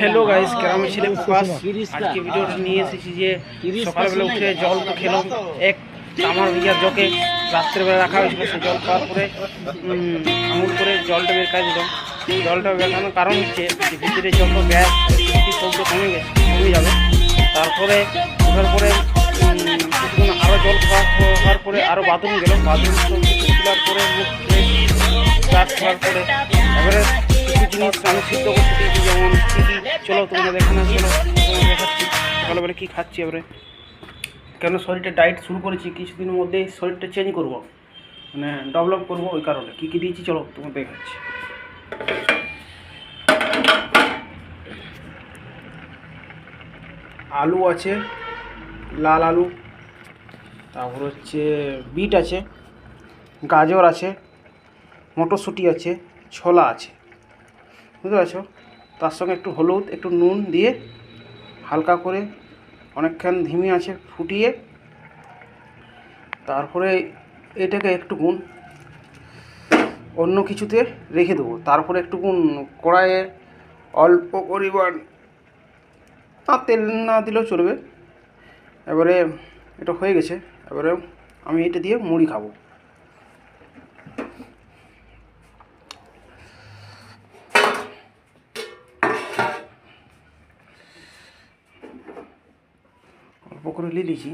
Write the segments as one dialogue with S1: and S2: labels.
S1: Hello guys, গ্রামে ছিলাম ফাঁস। আজকে ভিডিওটা নিয়ে এসেছি যে সকালবেলা উঠে জল তো খেলাম এক আমার ইয়ার জকে রাত্রেবেলা রাখা হয়েছিল। সে জল খাওয়ার পরে আঙুল করে জলটা বের দিলাম। জলটা বেরকানোর কারণ হচ্ছে যে ভিতরে যত গ্যাস শব্দ কমে যাবে। তারপরে ওঠার পরে কিছুক্ষণ আরও জল খাওয়ার পরে আরও বাথরুম গেলাম। বাথরুম তোলার পরে মুখ স্টার্ট খাওয়ার পরে এবারে কিছু জিনিস আমি সিদ্ধ করতে দিয়েছি, যেমন কী কী। চলো তোমরা দেখানো, চলো তোমাদের দেখাচ্ছি সকালবেলা কী খাচ্ছি। এবারে কেন শরীরটা ডায়েট শুরু করেছি, কিছুদিনের মধ্যে শরীরটা চেঞ্জ করবো, মানে ডেভেলপ করবো, ওই কারণে কী কী দিয়েছি চলো তোমাদের দেখাচ্ছি। আলু আছে, লাল আলু, তারপর হচ্ছে বিট আছে, গাজর আছে, মটরশুঁটি আছে, ছোলা আছে, বুঝতে পারছো। তার সঙ্গে একটু হলুদ, একটু নুন দিয়ে হালকা করে অনেকক্ষণ ধিমে আছে ফুটিয়ে তারপরে এটাকে একটুকুন অন্য কিছুতে রেখে দেবো। তারপরে একটুকুন কড়াইয়ে অল্প পরিমাণ তেল না দিলেও চলবে। এবারে এটা হয়ে গেছে, এবারে আমি এটা দিয়ে মুড়ি খাবো। অল্প করে নিয়ে নিয়েছি।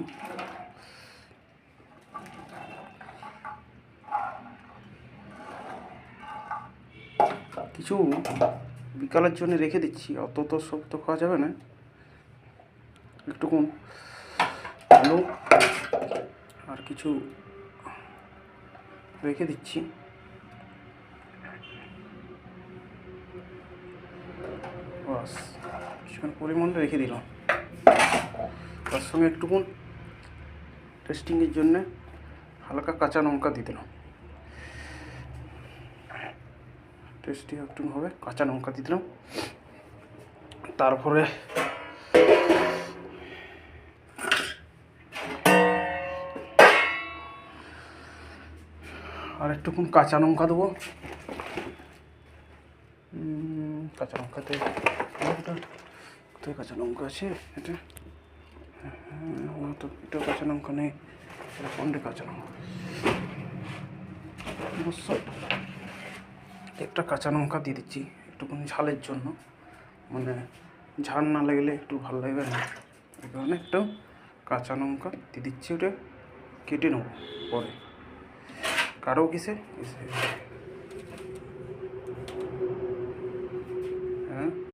S1: কিছু বিকালের জন্য রেখে দিচ্ছি, অত তো সব তো খাওয়া যাবে না। একটুকুন আলু আর কিছু রেখে দিচ্ছি। বাস কিছুক্ষণ পরিমাণটা রেখে দিলাম। তার সঙ্গে একটুকুন টেস্টিংয়ের জন্যে হালকা কাঁচা লঙ্কা দিয়ে দিলাম। টেস্টি একটু হবে, কাঁচা লঙ্কা দিয়ে দিলাম। তারপরে আর একটুকুন কাঁচা লঙ্কা দেবো। কাঁচা লঙ্কাতে কোথায় কাঁচা লঙ্কা আছে? এটা তো এটাও কাঁচা লঙ্কা নেই, কোনটা কাঁচা লঙ্কা? অবশ্য একটা কাঁচা লঙ্কা দিয়ে দিচ্ছি একটুখানি ঝালের জন্য, মানে ঝাল না লাগলে একটু ভালো লাগবে না, এই কারণে একটু কাঁচা লঙ্কা দিয়ে দিচ্ছি। ওটা কেটে নেবো পরে, কারো কিসে